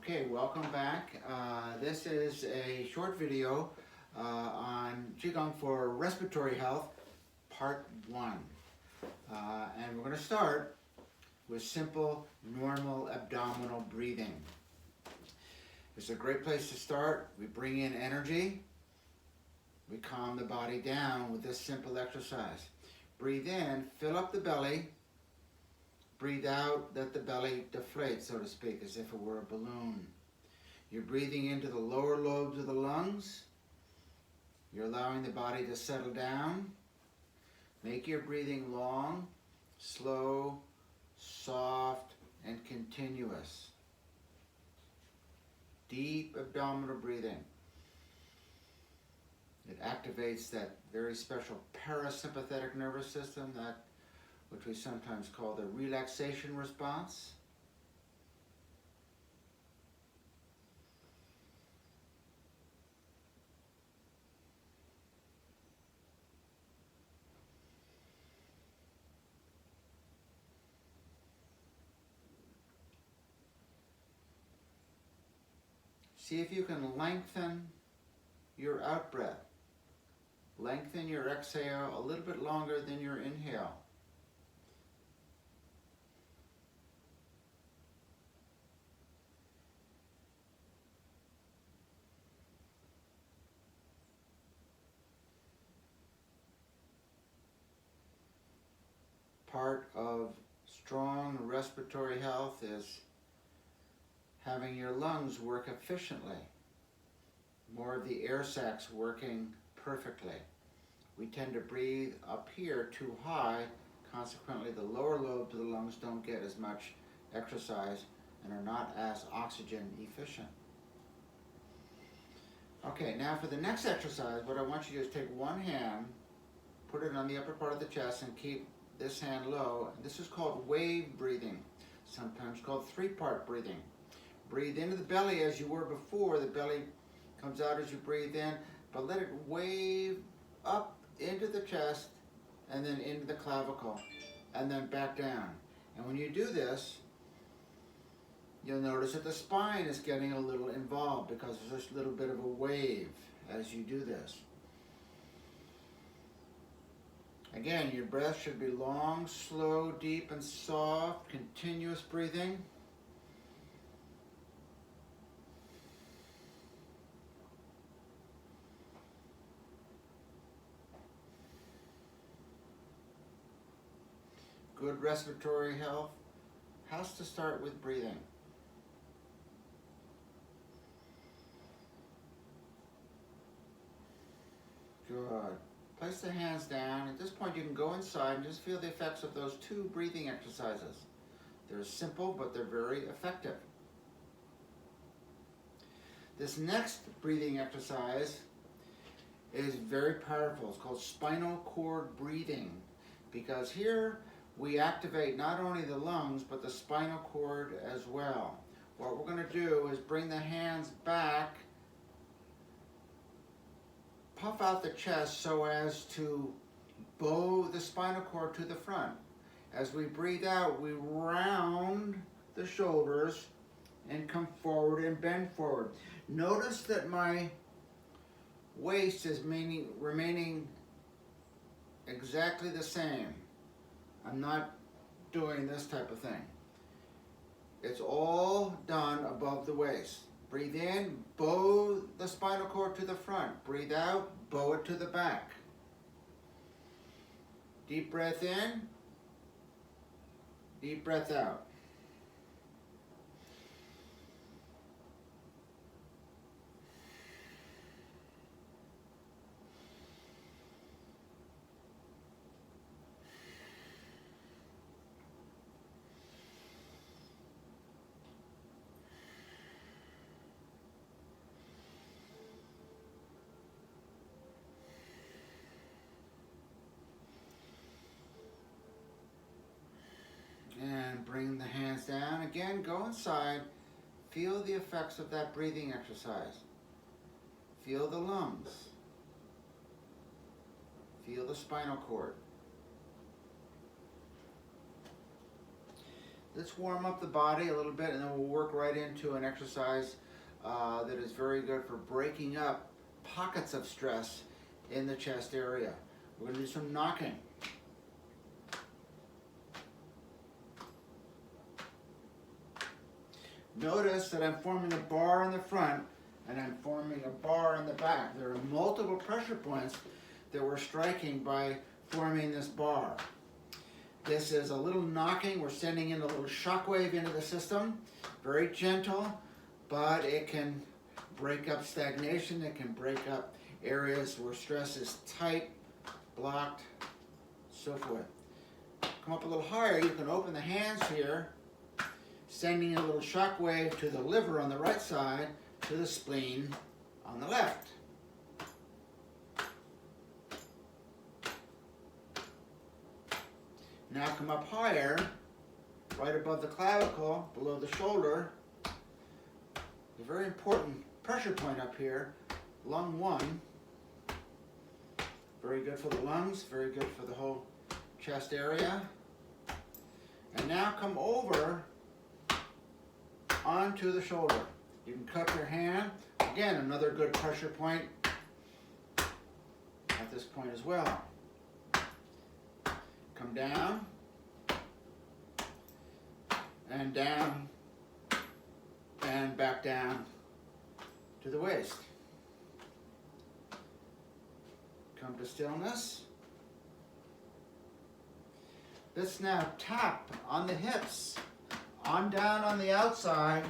Okay, welcome back. This is a short video on QiGong for respiratory health, part 1. And we're going to start with simple, normal abdominal breathing. It's a great place to start. We bring in energy. We calm the body down with this simple exercise. Breathe in, fill up the belly. Breathe out, let the belly deflate, so to speak, as if it were a balloon. You're breathing into the lower lobes of the lungs. You're allowing the body to settle down. Make your breathing long, slow, soft, and continuous. Deep abdominal breathing. It activates that very special parasympathetic nervous system, which we sometimes call the relaxation response. See if you can lengthen your out-breath. Lengthen your exhale a little bit longer than your inhale. Part of strong respiratory health is having your lungs work efficiently. More of the air sacs working perfectly. We tend to breathe up here too high, consequently the lower lobes of the lungs don't get as much exercise and are not as oxygen efficient. Okay, now for the next exercise, what I want you to do is take one hand, put it on the upper part of the chest and keep this hand low. This is called wave breathing, sometimes called three-part breathing. Breathe into the belly as you were before. The belly comes out as you breathe in, but let it wave up into the chest and then into the clavicle and then back down. And when you do this, you'll notice that the spine is getting a little involved because there's this little bit of a wave as you do this. Again, your breath should be long, slow, deep, and soft, continuous breathing. Good respiratory health has to start with breathing. Good. Place the hands down. At this point you can go inside and just feel the effects of those two breathing exercises. They're simple, but they're very effective. This next breathing exercise is very powerful. It's called spinal cord breathing, because here we activate not only the lungs, but the spinal cord as well. What we're going to do is bring the hands back, puff out the chest so as to bow the spinal cord to the front. As we breathe out, we round the shoulders and come forward and bend forward. Notice that my waist is remaining exactly the same. I'm not doing this type of thing. It's all done above the waist. Breathe in, bow the spinal cord to the front. Breathe out, bow it to the back. Deep breath in, deep breath out. And bring the hands down. Again, go inside. Feel the effects of that breathing exercise. Feel the lungs. Feel the spinal cord. let's warm up the body a little bit, and then we'll work right into an exercise that is very good for breaking up pockets of stress in the chest area. We're going to do some knocking. Notice that I'm forming a bar in the front and I'm forming a bar in the back. There are multiple pressure points that we're striking by forming this bar. This is a little knocking. We're sending in a little shock wave into the system. Very gentle, but it can break up stagnation. It can break up areas where stress is tight, blocked, so forth. Come up a little higher. You can open the hands here, sending a little shock wave to the liver on the right side, to the spleen on the left. Now come up higher, right above the clavicle, below the shoulder. A very important pressure point up here, lung 1. Very good for the lungs, very good for the whole chest area. And now come over onto the shoulder. You can cup your hand. Again, another good pressure point at this point as well. Come down, and down, and back down to the waist. Come to stillness. Let's now tap on the hips, on down on the outside,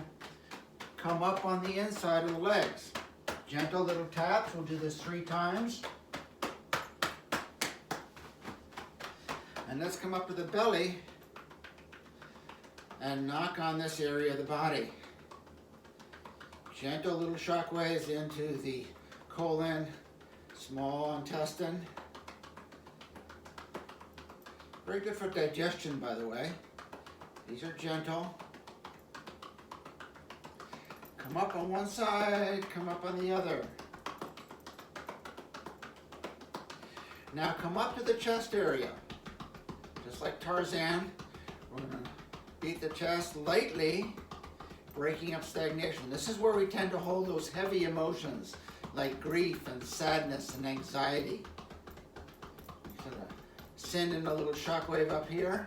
come up on the inside of the legs. Gentle little taps. We'll do this 3 times. And let's come up to the belly and knock on this area of the body. Gentle little shock waves into the colon, small intestine. Very good for digestion, by the way. These are gentle. Come up on one side, come up on the other. Now come up to the chest area. Just like Tarzan, we're going to beat the chest lightly, breaking up stagnation. This is where we tend to hold those heavy emotions like grief and sadness and anxiety. Sort of send in a little shock wave up here.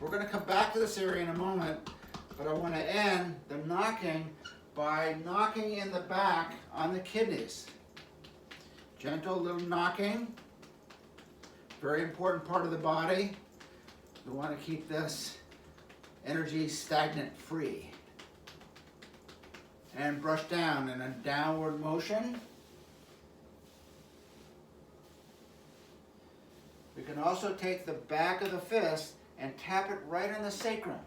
We're going to come back to this area in a moment, but I want to end the knocking by knocking in the back on the kidneys. Gentle little knocking. Very important part of the body. We want to keep this energy stagnant free. And brush down in a downward motion. We can also take the back of the fist and tap it right on the sacrum.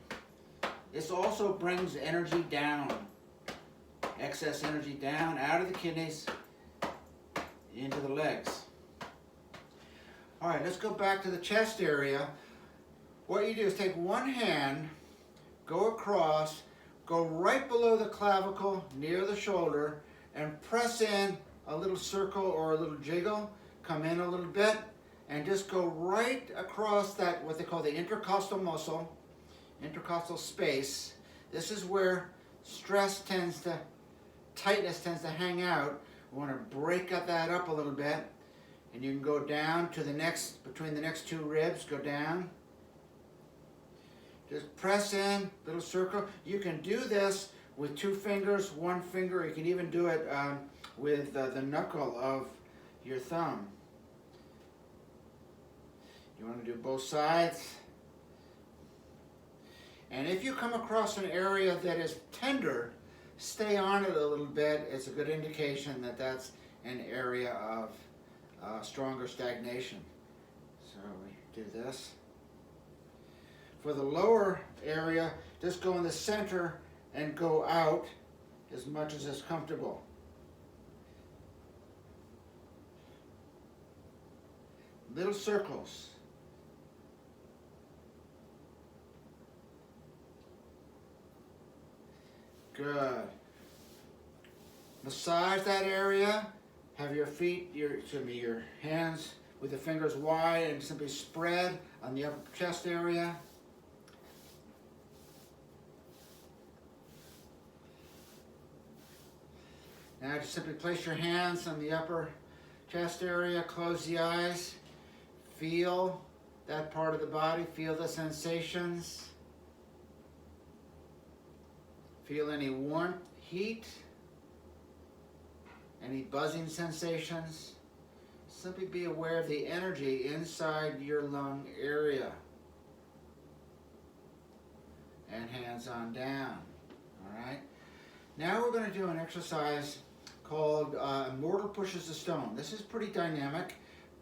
This also brings energy down. Excess energy down, out of the kidneys, into the legs. All right, let's go back to the chest area. What you do is take one hand, go across, go right below the clavicle, near the shoulder, and press in a little circle or a little jiggle. Come in a little bit, and just go right across that, what they call the intercostal muscle, intercostal space. This is where tightness tends to hang out. We want to break that up a little bit. And you can go down to the next, between the next 2 ribs, go down. Just press in, little circle. You can do this with 2 fingers, 1 finger. You can even do it with the knuckle of your thumb. You want to do both sides. And if you come across an area that is tender, stay on it a little bit. It's a good indication that that's an area of stronger stagnation. So we do this. For the lower area, just go in the center and go out as much as is comfortable. Little circles. Good. Massage that area. Have your feet, your hands with the fingers wide and simply spread on the upper chest area. Now just simply place your hands on the upper chest area, close the eyes, feel that part of the body, feel the sensations. Feel any warmth, heat, any buzzing sensations. Simply be aware of the energy inside your lung area. And hands on down. All right. Now we're going to do an exercise called Mortar Pushes the Stone. This is pretty dynamic,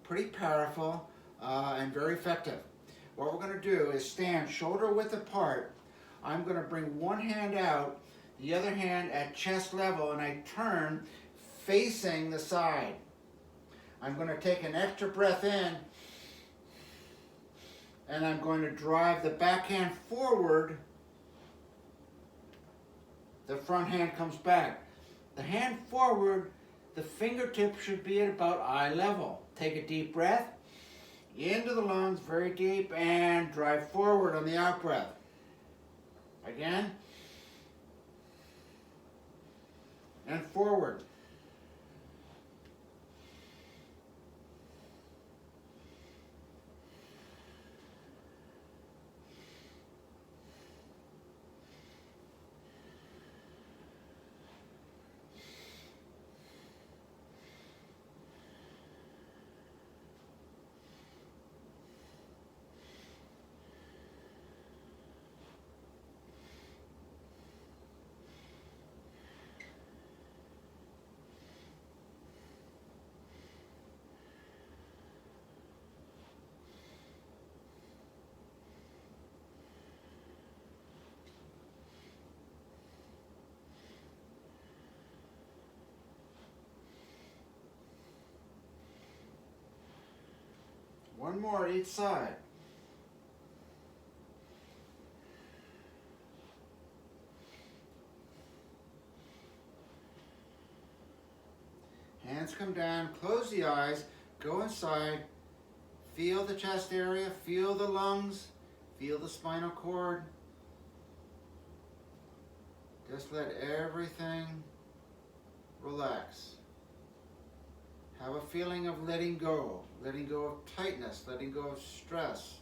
pretty powerful, and very effective. What we're going to do is stand shoulder width apart. I'm going to bring one hand out, the other hand at chest level, and I turn facing the side. I'm going to take an extra breath in, and I'm going to drive the back hand forward. The front hand comes back. The hand forward, the fingertip should be at about eye level. Take a deep breath into the lungs, very deep, and drive forward on the out breath. Again. And forward. One more each side. Hands come down, close the eyes, go inside, feel the chest area, feel the lungs, feel the spinal cord. Just let everything relax. Have a feeling of letting go of tightness, letting go of stress.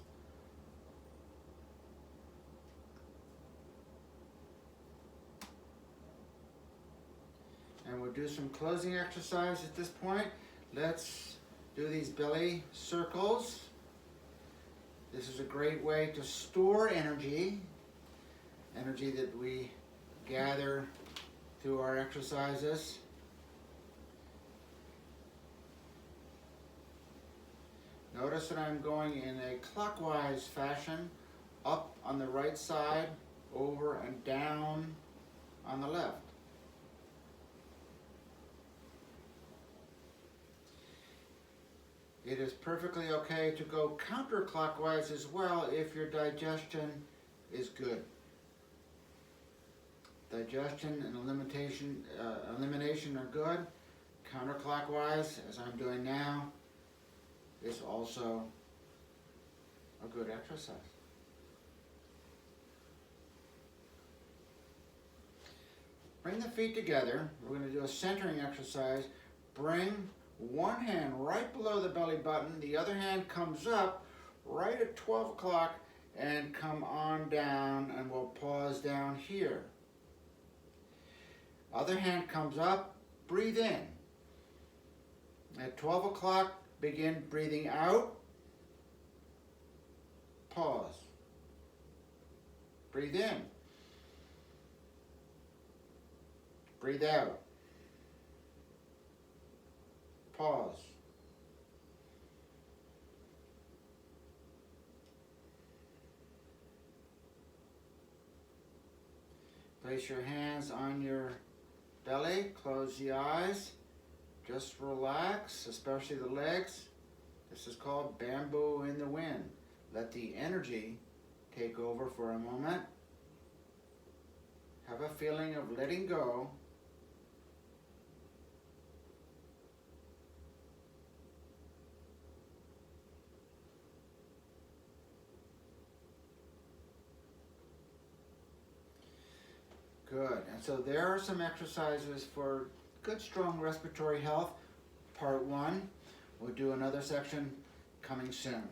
And we'll do some closing exercise at this point. Let's do these belly circles. This is a great way to store energy that we gather through our exercises. Notice that I'm going in a clockwise fashion, up on the right side, over and down on the left. It is perfectly okay to go counterclockwise as well if your digestion is good. Digestion and elimination are good. Counterclockwise, as I'm doing now, is also a good exercise. Bring the feet together. We're going to do a centering exercise. Bring one hand right below the belly button. The other hand comes up right at 12 o'clock and come on down, and we'll pause down here. Other hand comes up, breathe in. At 12 o'clock, begin breathing out, pause. Breathe in, breathe out, pause. Place your hands on your belly, close the eyes. Just relax, especially the legs. This is called bamboo in the wind. Let the energy take over for a moment. Have a feeling of letting go. Good. And so there are some exercises for good, strong respiratory health. Part 1. We'll do another section coming soon.